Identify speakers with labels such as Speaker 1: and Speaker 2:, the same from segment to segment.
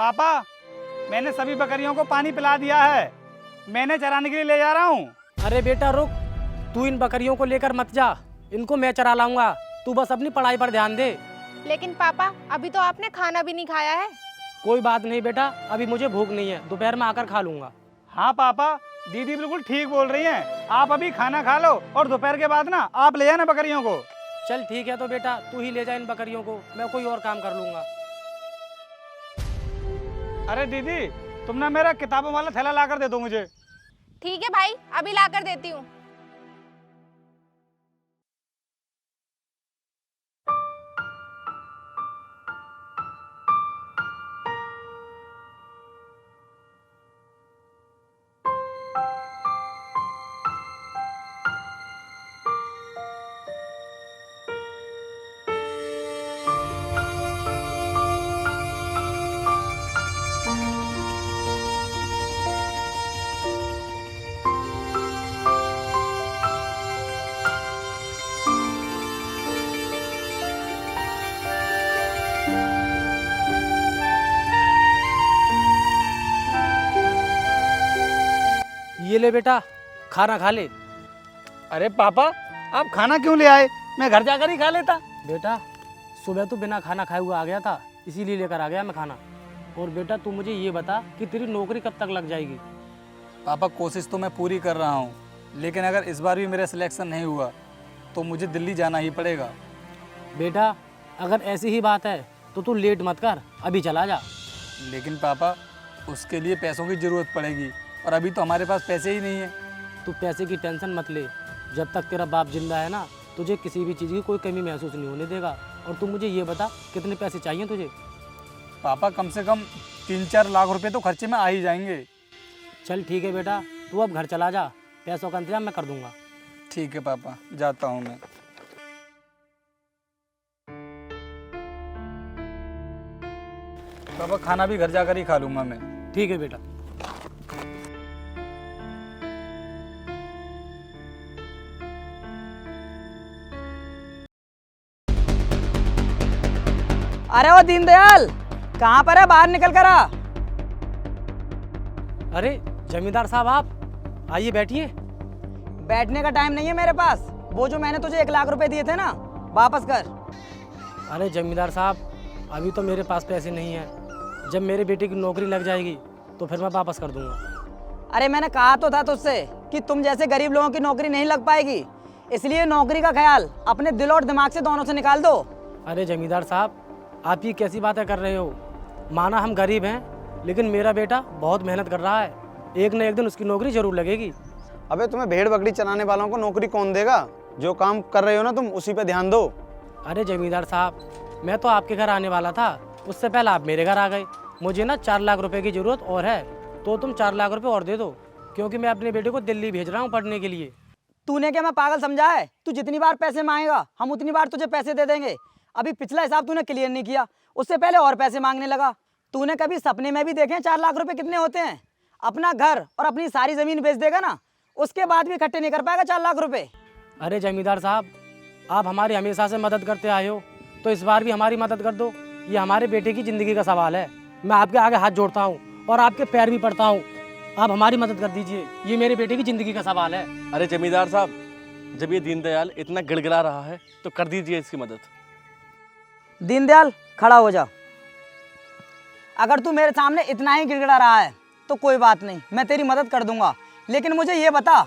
Speaker 1: पापा, मैंने सभी बकरियों को पानी पिला दिया है। मैंने चराने के लिए ले जा रहा हूँ।
Speaker 2: अरे बेटा रुक, तू इन बकरियों को लेकर मत जा, इनको मैं चरा लाऊंगा। तू बस अपनी पढ़ाई पर ध्यान दे।
Speaker 3: लेकिन पापा, अभी तो आपने खाना भी नहीं खाया है।
Speaker 2: कोई बात नहीं बेटा, अभी मुझे भूख नहीं है, दोपहर में आकर खा लूंगा।
Speaker 1: हाँ पापा, दीदी बिल्कुल ठीक बोल रही हैं। आप अभी खाना खा लो और दोपहर के बाद ना आप ले जाना बकरियों को।
Speaker 2: चल ठीक है, तो बेटा तू ही ले जा इन बकरियों को, मैं कोई और काम कर लूंगा।
Speaker 1: अरे दीदी, तुम ना मेरा किताबों वाला थैला ला कर दे दो मुझे।
Speaker 3: ठीक है भाई, अभी ला कर देती हूँ।
Speaker 2: ये ले बेटा, खाना खा ले।
Speaker 1: अरे पापा, आप खाना क्यों ले आए? मैं घर जाकर ही खा लेता।
Speaker 2: बेटा सुबह तो बिना खाना खाए हुआ आ गया था, इसीलिए लेकर आ गया मैं खाना। और बेटा तू मुझे ये बता कि तेरी नौकरी कब तक लग जाएगी?
Speaker 4: पापा कोशिश तो मैं पूरी कर रहा हूँ, लेकिन अगर इस बार भी मेरा सिलेक्शन नहीं हुआ तो मुझे दिल्ली जाना ही पड़ेगा।
Speaker 2: बेटा अगर ऐसी ही बात है तो तू लेट मत कर, अभी चला जा।
Speaker 4: लेकिन पापा उसके लिए पैसों की ज़रूरत पड़ेगी और अभी तो हमारे पास पैसे ही नहीं है।
Speaker 2: तू पैसे की टेंशन मत ले, जब तक तेरा बाप जिंदा है ना, तुझे किसी भी चीज़ की कोई कमी महसूस नहीं होने देगा। और तू मुझे ये बता कितने पैसे चाहिए तुझे?
Speaker 4: पापा कम से कम 3-4 लाख रुपए तो खर्चे में आ ही जाएंगे।
Speaker 2: चल ठीक है बेटा, तू अब घर चला जा, पैसों का इंतजाम मैं कर दूंगा।
Speaker 4: ठीक है पापा, जाता हूँ मैं। पापा खाना भी घर जाकर ही खा लूँगा मैं।
Speaker 2: ठीक है बेटा।
Speaker 5: अरे वो दीनदयाल, कहाँ पर है? बाहर निकल कर आ।
Speaker 2: अरे जमींदार साहब आप आइए, बैठिए।
Speaker 5: बैठने का टाइम नहीं है मेरे पास। वो जो मैंने तुझे 1 लाख रुपए दिए थे ना, वापस कर।
Speaker 2: अरे जमींदार साहब, अभी तो मेरे पास पैसे नहीं हैं। जब मेरे बेटे की नौकरी लग जाएगी तो फिर मैं वापस कर दूंगा।
Speaker 5: अरे मैंने कहा तो था तुझसे कि तुम जैसे गरीब लोगों की नौकरी नहीं लग पाएगी, इसलिए नौकरी का ख्याल अपने दिल और दिमाग से दोनों से निकाल दो।
Speaker 2: अरे जमींदार साहब, आप ये कैसी बातें कर रहे हो? माना हम गरीब हैं, लेकिन मेरा बेटा बहुत मेहनत कर रहा है, एक न एक दिन उसकी नौकरी जरूर लगेगी।
Speaker 6: अबे तुम्हें भेड़ बकरी चलाने वालों को नौकरी कौन देगा? जो काम कर रहे हो ना तुम, उसी पे ध्यान दो।
Speaker 2: अरे जमींदार साहब, मैं तो आपके घर आने वाला था, उससे पहले आप मेरे घर आ गए। मुझे ना 4 लाख रुपए की ज़रूरत और है, तो तुम 4 लाख रुपए और दे दो, क्योंकि मैं अपने बेटे को दिल्ली भेज रहा हूँ पढ़ने के लिए।
Speaker 5: तूने क्या मैं पागल समझा है? तू जितनी बार पैसे मांगेगा हम उतनी बार तुझे पैसे दे देंगे। अभी पिछला हिसाब तूने क्लियर नहीं किया, उससे पहले और पैसे मांगने लगा। तूने कभी सपने में भी देखे 4 लाख रुपए कितने होते हैं? अपना घर और अपनी सारी ज़मीन बेच देगा ना, उसके बाद भी इकट्ठे नहीं कर पाएगा 4 लाख रुपए।
Speaker 2: अरे जमींदार साहब, आप हमारी हमेशा से मदद करते आए हो, तो इस बार भी हमारी मदद कर दो। ये हमारे बेटे की ज़िंदगी का सवाल है। मैं आपके आगे हाथ जोड़ता हूँ और आपके पैर भी पड़ता हूँ, आप हमारी मदद कर दीजिए। ये मेरे बेटे की ज़िंदगी का सवाल है।
Speaker 7: अरे जमींदार साहब, जब ये दीनदयाल इतना गिड़गिड़ा रहा है तो कर दीजिए इसकी मदद।
Speaker 5: दीनदयाल खड़ा हो जा। अगर तू मेरे सामने इतना ही गिड़गिड़ा रहा है तो कोई बात नहीं, मैं तेरी मदद कर दूंगा। लेकिन मुझे ये बता,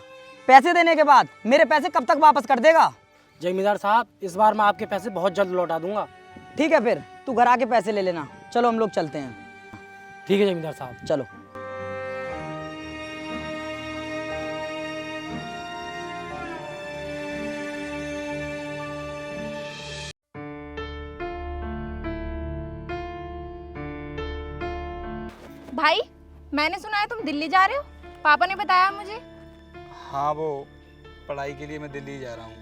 Speaker 5: पैसे देने के बाद मेरे पैसे कब तक वापस कर देगा?
Speaker 2: जमींदार साहब, इस बार मैं आपके पैसे बहुत जल्द लौटा दूंगा।
Speaker 5: ठीक है, फिर तू घर आके पैसे ले लेना। चलो हम लोग चलते हैं।
Speaker 2: ठीक है जमींदार साहब,
Speaker 5: चलो।
Speaker 3: भाई, मैंने सुना है तुम दिल्ली जा रहे हो, पापा ने बताया मुझे।
Speaker 4: हाँ, वो पढ़ाई के लिए मैं दिल्ली जा रहा हूँ।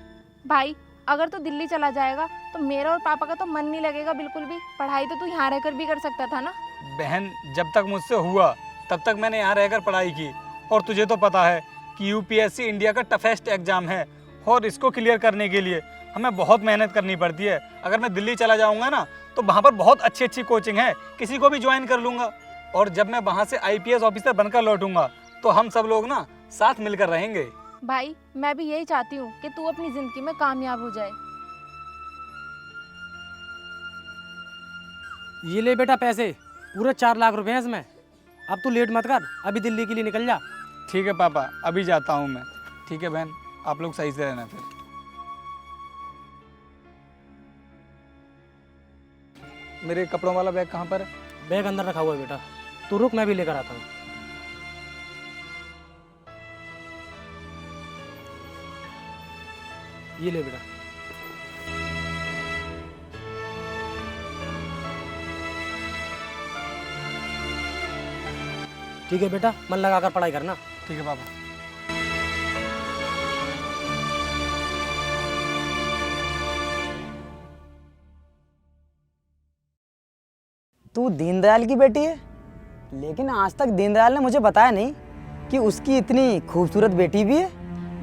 Speaker 3: भाई, अगर तू दिल्ली चला जाएगा तो मेरा और पापा का तो मन नहीं लगेगा बिल्कुल भी। पढ़ाई तो तू यहाँ रहकर भी कर सकता था ना।
Speaker 4: बहन, जब तक मुझसे हुआ तब तक मैंने यहाँ रहकर पढ़ाई की, और तुझे तो पता है कि यूपीएससी इंडिया का टफेस्ट एग्जाम है, और इसको क्लियर करने के लिए हमें बहुत मेहनत करनी पड़ती है। अगर मैं दिल्ली चला जाऊँगा ना तो वहाँ पर बहुत अच्छी अच्छी कोचिंग है, किसी को भी ज्वाइन कर लूँगा। और जब मैं वहाँ से IPS ऑफिसर बनकर लौटूंगा तो हम सब लोग ना साथ मिलकर रहेंगे।
Speaker 3: भाई मैं भी यही चाहती हूँ कि तू अपनी जिंदगी में कामयाब हो जाए।
Speaker 2: ये ले बेटा पैसे, पूरे 4 लाख रुपए हैं इसमें। अब तू लेट मत कर, अभी दिल्ली के लिए निकल जा।
Speaker 4: ठीक है पापा, अभी जाता हूँ मैं। ठीक है बहन, आप लोग सही से रहना फिर। मेरे कपड़ों वाला बैग कहाँ पर है?
Speaker 2: बैग अंदर रखा हुआ है बेटा, तू रुक, मैं भी लेकर आता हूँ। ये ले बेटा। ठीक है बेटा, मन लगाकर पढ़ाई करना।
Speaker 4: ठीक है पापा।
Speaker 5: तू दीनदयाल की बेटी है, लेकिन आज तक दीनदयाल ने मुझे बताया नहीं कि उसकी इतनी खूबसूरत बेटी भी है।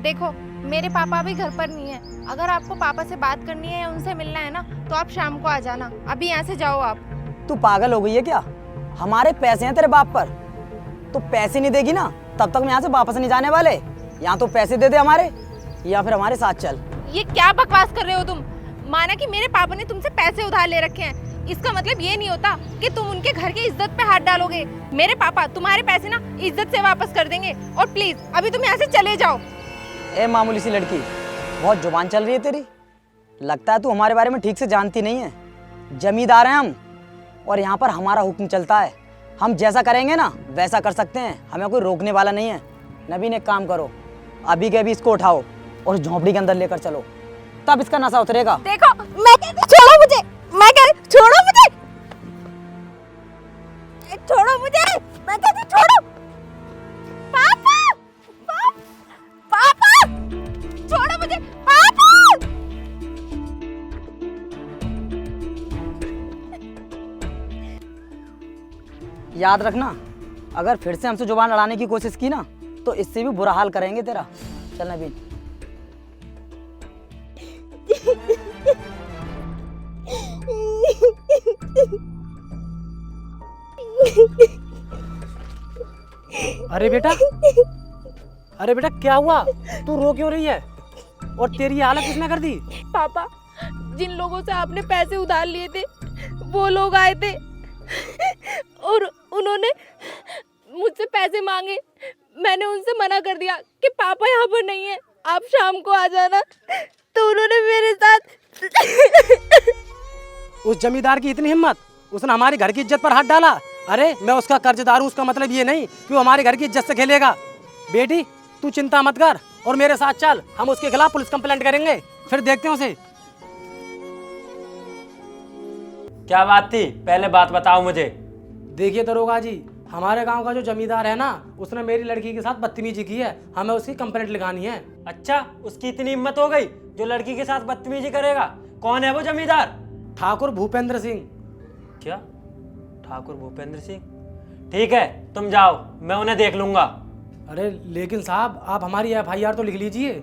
Speaker 3: देखो मेरे पापा अभी घर पर नहीं है, अगर आपको पापा से बात करनी है या उनसे मिलना है ना तो आप शाम को आ जाना, अभी यहाँ से जाओ आप।
Speaker 5: तू पागल हो गई है क्या? हमारे पैसे हैं तेरे बाप पर, तो पैसे नहीं देगी ना तब तक हम यहाँ से वापस नहीं जाने वाले। यहाँ तो पैसे दे दे हमारे, या फिर हमारे साथ चल।
Speaker 3: ये क्या बकवास कर रहे हो तुम? माना कि मेरे पापा ने तुमसे पैसे उधार ले रखे हैं, इसका मतलब ये नहीं होता कि तुम उनके घर की इज्जत पे हाथ डालोगे। मेरे पापा तुम्हारे पैसे ना इज्जत से वापस कर देंगे, और प्लीज अभी तुम यहाँ से चले जाओ।
Speaker 5: ए मामूली सी लड़की, बहुत जुबान चल रही है तेरी। लगता है तू हमारे बारे में ठीक से जानती नहीं है। जमींदार हैं हम, और यहाँ पर हमारा हुक्म चलता है। हम जैसा करेंगे ना वैसा कर सकते हैं, हमें कोई रोकने वाला नहीं है। नवीन एक काम करो, अभी के अभी इसको उठाओ और झोंपड़ी के अंदर लेकर चलो, तब इसका नशा उतरेगा।
Speaker 3: देखो मैं कहती छोड़ो मुझे, मैं कह रही छोड़ो मुझे, छोड़ो मुझे, मैं कहती छोड़ो। पापा पापा छोड़ो मुझे, पापा।
Speaker 5: याद रखना, अगर फिर से हमसे जुबान लड़ाने की कोशिश की ना तो इससे भी बुरा हाल करेंगे तेरा। चल नवीन।
Speaker 2: अरे बेटा क्या हुआ? तू रो क्यों रही है? और तेरी ये हालत किसने कर दी?
Speaker 3: पापा, जिन लोगों से आपने पैसे उधार लिए थे वो लोग आए थे और उन्होंने मुझसे पैसे मांगे। मैंने उनसे मना कर दिया कि पापा यहाँ पर नहीं है, आप शाम को आ जाना। तो उन्होंने मेरे साथ
Speaker 2: उस जमींदार की इतनी हिम्मत, उसने हमारे घर की इज्जत पर हाथ डाला। अरे मैं उसका कर्जदार हूँ, उसका मतलब ये नहीं कि वो हमारे घर की इज्जत से खेलेगा। बेटी तू चिंता मत कर और मेरे साथ चल, हम उसके खिलाफ पुलिस कंप्लेंट करेंगे, फिर देखते हैं उसे।
Speaker 8: क्या बात थी, पहले बात बताओ मुझे।
Speaker 2: देखिए दरोगा जी, हमारे गांव का जो जमींदार है ना, उसने मेरी लड़की के साथ बदतमीजी की है, हमें उसकी कंप्लेंट लिखानी है।
Speaker 8: अच्छा, उसकी इतनी हिम्मत हो गई जो लड़की के साथ बदतमीजी करेगा? कौन है वो जमींदार?
Speaker 2: ठाकुर भूपेंद्र सिंह।
Speaker 8: क्या, ठाकुर भूपेंद्र सिंह? ठीक है, तुम जाओ, मैं उन्हें देख लूंगा।
Speaker 2: अरे लेकिन साहब, आप हमारी FIR तो लिख लीजिए।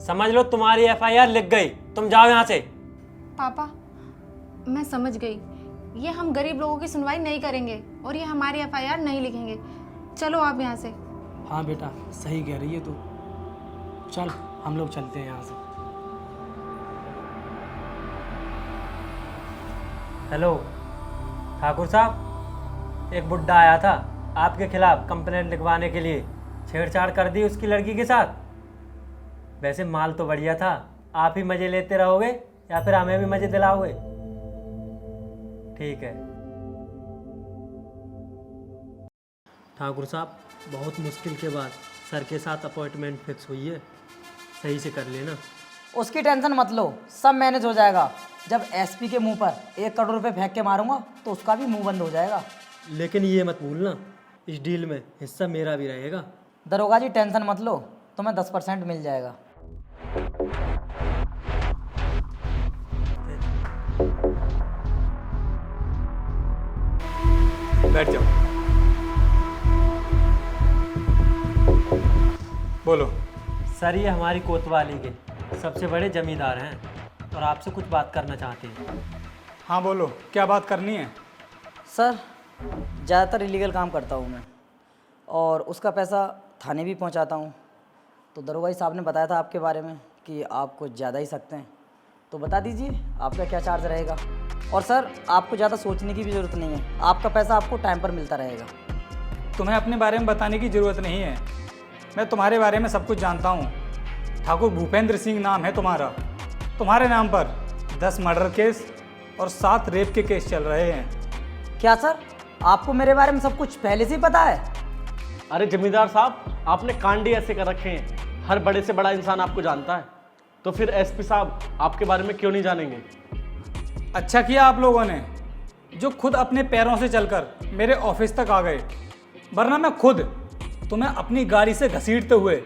Speaker 8: समझ लो तुम्हारी FIR लिख गई, तुम जाओ यहाँ से।
Speaker 3: पापा मैं समझ गई, ये हम गरीब लोगों की सुनवाई नहीं करेंगे और ये हमारी FIR नहीं लिखेंगे। चलो आप यहाँ से।
Speaker 2: हाँ बेटा, सही कह रही है तू। चल हम लोग चलते हैं यहाँ से।
Speaker 8: हेलो ठाकुर साहब, एक बुड्ढा आया था आपके खिलाफ कंप्लेंट लिखवाने के लिए, छेड़छाड़ कर दी उसकी लड़की के साथ। वैसे माल तो बढ़िया था, आप ही मज़े लेते रहोगे या फिर हमें भी मज़े दिलाओगे? ठीक है ठाकुर साहब, बहुत मुश्किल के बाद सर के साथ अपॉइंटमेंट फिक्स हुई है, सही से कर लेना।
Speaker 5: उसकी टेंशन मत लो, सब मैनेज हो जाएगा। जब SP के मुंह पर 1 करोड़ रुपए फेंक के मारूंगा तो उसका भी मुंह बंद हो जाएगा।
Speaker 8: लेकिन ये मत भूलना, इस डील में हिस्सा मेरा भी रहेगा।
Speaker 5: दरोगा जी टेंशन मत लो, तुम्हें 10% मिल जाएगा।
Speaker 4: बैठ जाओ। बोलो।
Speaker 8: सर, ये हमारी कोतवाली के सबसे बड़े जमींदार हैं और आपसे कुछ बात करना चाहते हैं।
Speaker 4: हाँ बोलो, क्या बात करनी है?
Speaker 5: सर ज़्यादातर इलीगल काम करता हूँ मैं, और उसका पैसा थाने भी पहुँचाता हूँ। तो दरोगा साहब ने बताया था आपके बारे में कि आप कुछ ज़्यादा ही सकते हैं, तो बता दीजिए आपका क्या चार्ज रहेगा। और सर, आपको ज़्यादा सोचने की भी ज़रूरत नहीं है, आपका पैसा आपको टाइम पर मिलता रहेगा।
Speaker 4: तुम्हें अपने बारे में बताने की ज़रूरत नहीं है, मैं तुम्हारे बारे में सब कुछ जानता हूँ। ठाकुर भूपेंद्र सिंह नाम है तुम्हारा। तुम्हारे नाम पर 10 मर्डर केस और 7 रेप के केस चल रहे हैं।
Speaker 5: क्या सर, आपको मेरे बारे में सब कुछ पहले से ही पता है?
Speaker 7: अरे जमींदार साहब, आपने कांड ही ऐसे कर रखे हैं, हर बड़े से बड़ा इंसान आपको जानता है, तो फिर एसपी साहब आपके बारे में क्यों नहीं जानेंगे?
Speaker 4: अच्छा किया आप लोगों ने जो खुद अपने पैरों से चलकर मेरे ऑफिस तक आ गए, वरना मैं खुद तुम्हें अपनी गाड़ी से घसीटते हुए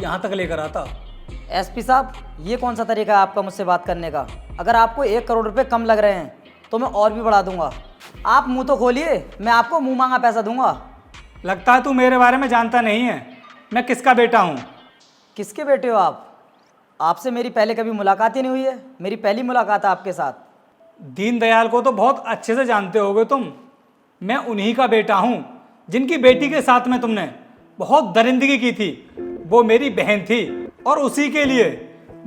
Speaker 4: यहाँ तक लेकर आता।
Speaker 5: एसपी साहब, ये कौन सा तरीका है आपका मुझसे बात करने का? अगर आपको 1 करोड़ रुपए कम लग रहे हैं तो मैं और भी बढ़ा दूंगा। आप मुंह तो खोलिए, मैं आपको मुंह मांगा पैसा दूंगा।
Speaker 4: लगता है तू मेरे बारे में जानता नहीं है, मैं किसका बेटा हूँ।
Speaker 5: किसके बेटे हो आप? आपसे मेरी पहले कभी मुलाकात ही नहीं हुई है, मेरी पहली मुलाकात है आपके साथ।
Speaker 4: दीनदयाल को तो बहुत अच्छे से जानते होगे तुम। मैं उन्हीं का बेटा हूँ जिनकी बेटी के साथ में तुमने बहुत दरिंदगी की थी। वो मेरी बहन थी और उसी के लिए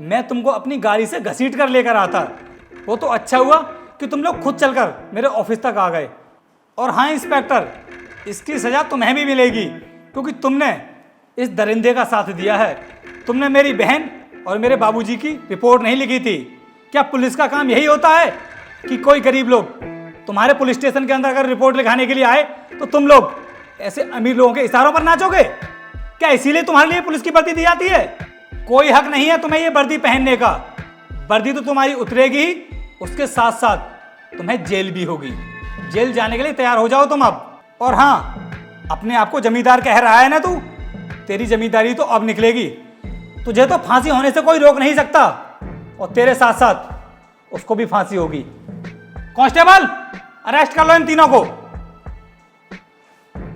Speaker 4: मैं तुमको अपनी गाड़ी से घसीट कर लेकर आता। वो तो अच्छा हुआ कि तुम लोग खुद चलकर मेरे ऑफिस तक आ गए। और हाँ इंस्पेक्टर, इसकी सज़ा तुम्हें भी मिलेगी, क्योंकि तुमने इस दरिंदे का साथ दिया है। तुमने मेरी बहन और मेरे बाबूजी की रिपोर्ट नहीं लिखी थी। क्या पुलिस का काम यही होता है कि कोई गरीब लोग तुम्हारे पुलिस स्टेशन के अंदर अगर रिपोर्ट लिखाने के लिए आए तो तुम लोग ऐसे अमीर लोगों के इशारों पर नाचोगे? क्या इसीलिए तुम्हारे लिए पुलिस की वर्दी दी जाती है? कोई हक नहीं है तुम्हें ये वर्दी पहनने का। वर्दी तो तुम्हारी उतरेगी ही, उसके साथ साथ तुम्हें जेल भी होगी। जेल जाने के लिए तैयार हो जाओ तुम अब। और हाँ, अपने आप को जमींदार कह रहा है ना तू, तेरी जमींदारी तो अब निकलेगी। तुझे तो फांसी होने से कोई रोक नहीं सकता, और तेरे साथ साथ उसको भी फांसी होगी। कांस्टेबल, अरेस्ट कर लो इन तीनों को।